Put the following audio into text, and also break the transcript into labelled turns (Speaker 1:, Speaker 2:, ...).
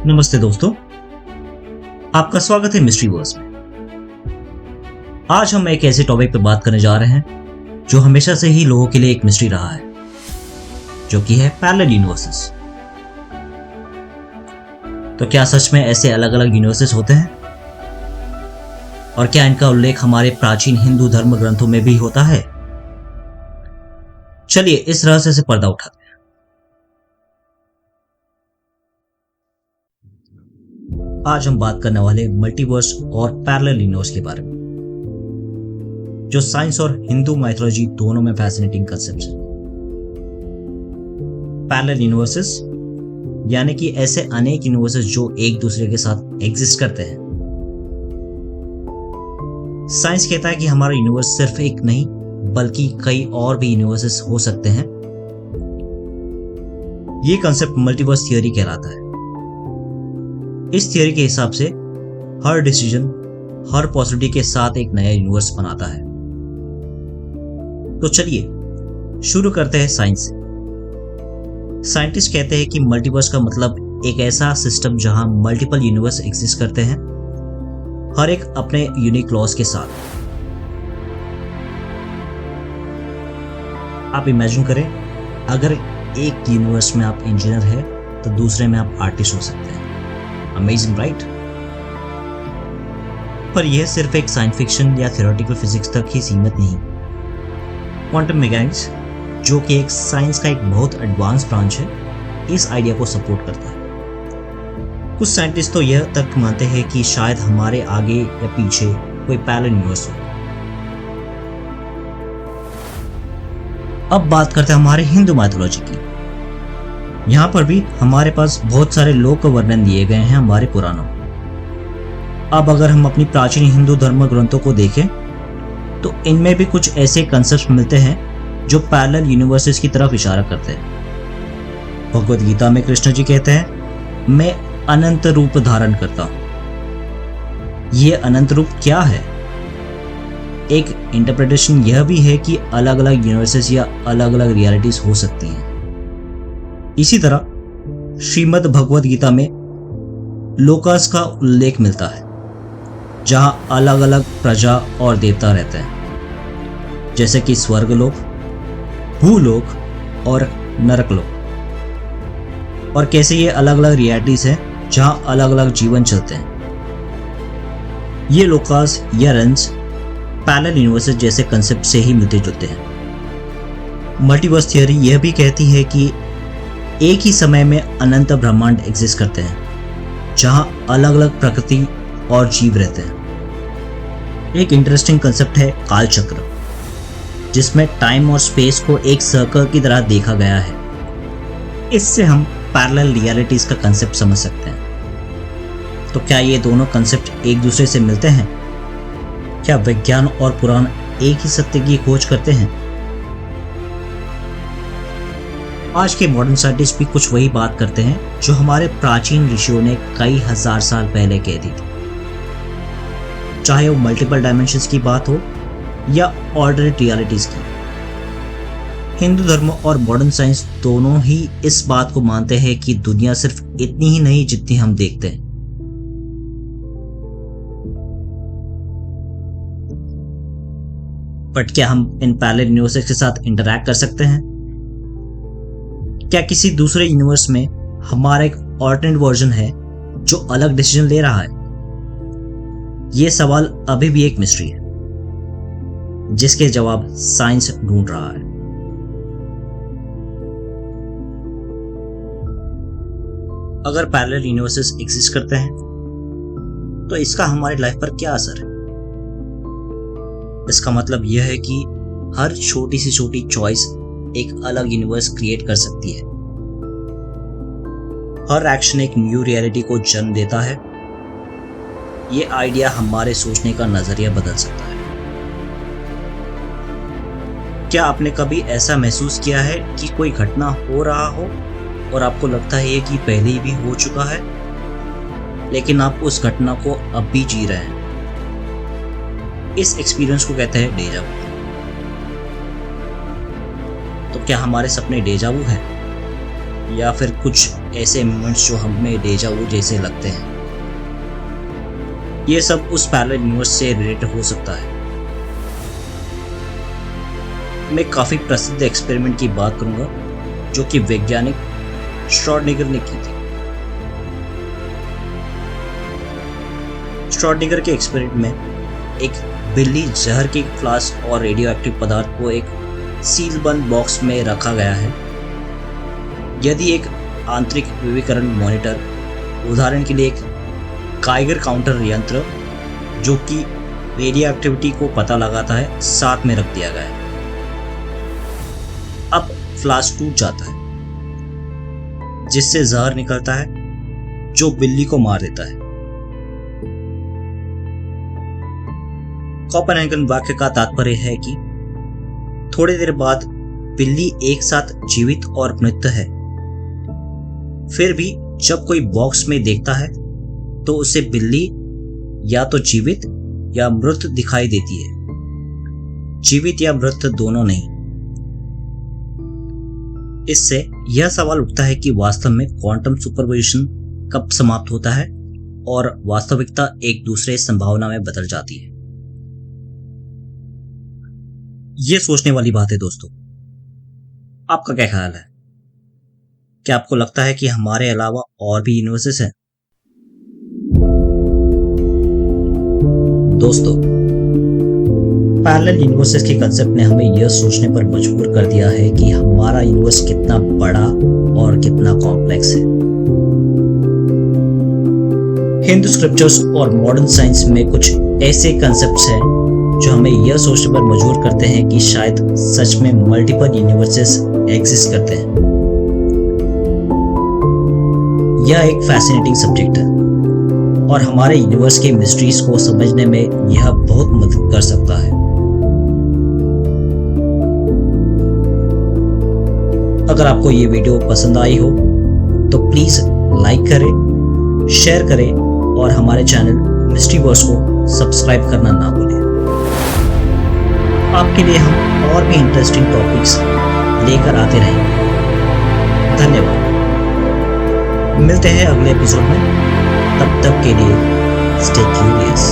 Speaker 1: नमस्ते दोस्तों, आपका स्वागत है मिस्ट्री वर्स में। आज हम एक ऐसे टॉपिक पर बात करने जा रहे हैं जो हमेशा से ही लोगों के लिए एक मिस्ट्री रहा है, जो कि है पैरेलल यूनिवर्सेस। तो क्या सच में ऐसे अलग अलग यूनिवर्सेस होते हैं? और क्या इनका उल्लेख हमारे प्राचीन हिंदू धर्म ग्रंथों में भी होता है? चलिए इस रहस्य से पर्दा उठाते हैं। आज हम बात करने वाले मल्टीवर्स और पैरेलल यूनिवर्स के बारे में, जो साइंस और हिंदू माइथोलॉजी दोनों में फैसिनेटिंग कंसेप्ट है। पैरेलल यूनिवर्सेस यानी कि ऐसे अनेक यूनिवर्सेस जो एक दूसरे के साथ एग्जिस्ट करते हैं। साइंस कहता है कि हमारा यूनिवर्स सिर्फ एक नहीं बल्कि कई और भी यूनिवर्सेस हो सकते हैं। ये कंसेप्ट मल्टीवर्स थियरी कहलाता है। इस थियरी के हिसाब से हर डिसीजन हर पॉसिबिलिटी के साथ एक नया यूनिवर्स बनाता है। तो चलिए शुरू करते हैं साइंस से। साइंटिस्ट कहते हैं कि मल्टीवर्स का मतलब एक ऐसा सिस्टम जहां मल्टीपल यूनिवर्स एग्जिस्ट करते हैं, हर एक अपने यूनिक लॉज के साथ। आप इमेजिन करें, अगर एक यूनिवर्स में आप इंजीनियर हैं तो दूसरे में आप आर्टिस्ट हो सकते हैं। Amazing, right? पर यह सिर्फ एक साइंस फिक्शन या थ्योरेटिकल फिजिक्स तक ही सीमित नहीं। क्वांटम मैकेनिक्स, जो कि एक साइंस का एक बहुत एडवांस ब्रांच है, इस आइडिया को सपोर्ट करता है। कुछ साइंटिस्ट तो यह तर्क मानते हैं कि शायद हमारे आगे या पीछे कोई पैरेलल यूनिवर्स हो। अब बात करते हैं हमारे हिंदू माइथोलॉजी की। यहाँ पर भी हमारे पास बहुत सारे लोक वर्णन दिए गए हैं हमारे पुराणों। अब अगर हम अपनी प्राचीन हिंदू धर्म ग्रंथों को देखें तो इनमें भी कुछ ऐसे कंसेप्ट मिलते हैं जो पैरेलल यूनिवर्सेस की तरफ इशारा करते हैं। भगवद गीता में कृष्ण जी कहते हैं, मैं अनंत रूप धारण करता हूं। ये अनंत रूप क्या है? एक इंटरप्रिटेशन यह भी है कि अलग अलग यूनिवर्सेस या अलग अलग रियलिटीज हो सकती हैं। इसी तरह श्रीमद् भगवद गीता में लोकास का उल्लेख मिलता है, जहां अलग अलग प्रजा और देवता रहते हैं, जैसे कि स्वर्गलोक, भूलोक और नरकलोक। और कैसे ये अलग अलग रियलिटीज हैं जहां अलग अलग जीवन चलते हैं। ये लोकास या रेंस पैरेलल यूनिवर्सेस जैसे कंसेप्ट से ही मिलते जुलते हैं। मल्टीवर्स थियरी यह भी कहती है कि एक ही समय में अनंत ब्रह्मांड एग्जिस्ट करते हैं, जहां अलग अलग प्रकृति और जीव रहते हैं। एक इंटरेस्टिंग कंसेप्ट है काल चक्र, जिसमें टाइम और स्पेस को एक सर्कल की तरह देखा गया है। इससे हम पैरेलल रियलिटीज का कंसेप्ट समझ सकते हैं। तो क्या ये दोनों कंसेप्ट एक दूसरे से मिलते हैं? क्या विज्ञान और पुराण एक ही सत्य की खोज करते हैं? आज के मॉडर्न साइंटिस्ट भी कुछ वही बात करते हैं जो हमारे प्राचीन ऋषियों ने कई हजार साल पहले कह दी थी। चाहे वो मल्टीपल डायमेंशंस की बात हो या ऑल्टरनेट रियलिटीज की। हिंदू धर्म और मॉडर्न साइंस दोनों ही इस बात को मानते हैं कि दुनिया सिर्फ इतनी ही नहीं जितनी हम देखते हैं। बट क्या हम इन पैरेलल यूनिवर्सेस के साथ इंटरैक्ट कर सकते हैं? क्या किसी दूसरे यूनिवर्स में हमारा एक ऑल्टरनेट वर्जन है जो अलग डिसीजन ले रहा है? यह सवाल अभी भी एक मिस्ट्री है, जिसके जवाब साइंस ढूंढ रहा है। अगर पैरेलल यूनिवर्सेस एग्जिस्ट करते हैं तो इसका हमारी लाइफ पर क्या असर है? इसका मतलब यह है कि हर छोटी सी छोटी चॉइस एक अलग यूनिवर्स क्रिएट कर सकती है। हर एक्शन एक न्यू रियलिटी को जन्म देता है। यह आइडिया हमारे सोचने का नजरिया बदल सकता है। क्या आपने कभी ऐसा महसूस किया है कि कोई घटना हो रहा हो और आपको लगता है कि पहले भी हो चुका है, लेकिन आप उस घटना को अब भी जी रहे हैं? इस एक्सपीरियंस को कहते हैं डेजा वू। तो क्या हमारे सपने डेजा वू है या फिर कुछ ऐसे मोमेंट्स जो हमें डेजा वू जैसे लगते हैं। ये सब उस पैरेलल यूनिवर्स से रिलेट हो सकता है। मैं काफी प्रसिद्ध एक्सपेरिमेंट की बात करूंगा जो कि वैज्ञानिक श्रोडिंगर ने की थी। श्रोडिंगर के एक्सपेरिमेंट में एक बिल्ली जहर की फ्लास्क और रेडियो एक्टिव पदार्थ को एक सील बंद बॉक्स में रखा गया है। यदि एक आंतरिक विविकरण मॉनिटर, उदाहरण के लिए एक गाइगर काउंटर यंत्र जो कि रेडियो एक्टिविटी को पता लगाता है, साथ में रख दिया गया है। अब फ्लास्क टूट जाता है जिससे जहर निकलता है जो बिल्ली को मार देता है। कोपेनहेगन वाक्य का तात्पर्य है कि थोड़ी देर बाद बिल्ली एक साथ जीवित और मृत है। फिर भी जब कोई बॉक्स में देखता है तो उसे बिल्ली या तो जीवित या मृत दिखाई देती है, जीवित या मृत दोनों नहीं। इससे यह सवाल उठता है कि वास्तव में क्वांटम सुपरपोजिशन कब समाप्त होता है और वास्तविकता एक दूसरे संभावना में बदल जाती है। यह सोचने वाली बात है दोस्तों। आपका क्या ख्याल है? क्या आपको लगता है कि हमारे अलावा और भी यूनिवर्सेस हैं? दोस्तों, पैरेलल यूनिवर्सेस के कंसेप्ट ने हमें यह सोचने पर मजबूर कर दिया है कि हमारा यूनिवर्स कितना बड़ा और कितना कॉम्प्लेक्स है। हिंदू स्क्रिप्चर्स और मॉडर्न साइंस में कुछ ऐसे कंसेप्ट्स हैं जो हमें यह सोचने पर मजबूर करते हैं कि शायद सच में मल्टीपल यूनिवर्सेस एग्जिस्ट करते हैं। यह एक फैसिनेटिंग सब्जेक्ट है और हमारे यूनिवर्स के मिस्ट्रीज को समझने में यह बहुत मदद कर सकता है। अगर आपको ये वीडियो पसंद आई हो तो प्लीज लाइक करें, शेयर करें और हमारे चैनल मिस्ट्रीवर्स को सब्सक्राइब करना ना भूलें। आपके लिए हम और भी इंटरेस्टिंग टॉपिक्स लेकर आते रहेंगे। धन्यवाद। मिलते हैं अगले एपिसोड में। तब तक के लिए स्टे क्यूरियस।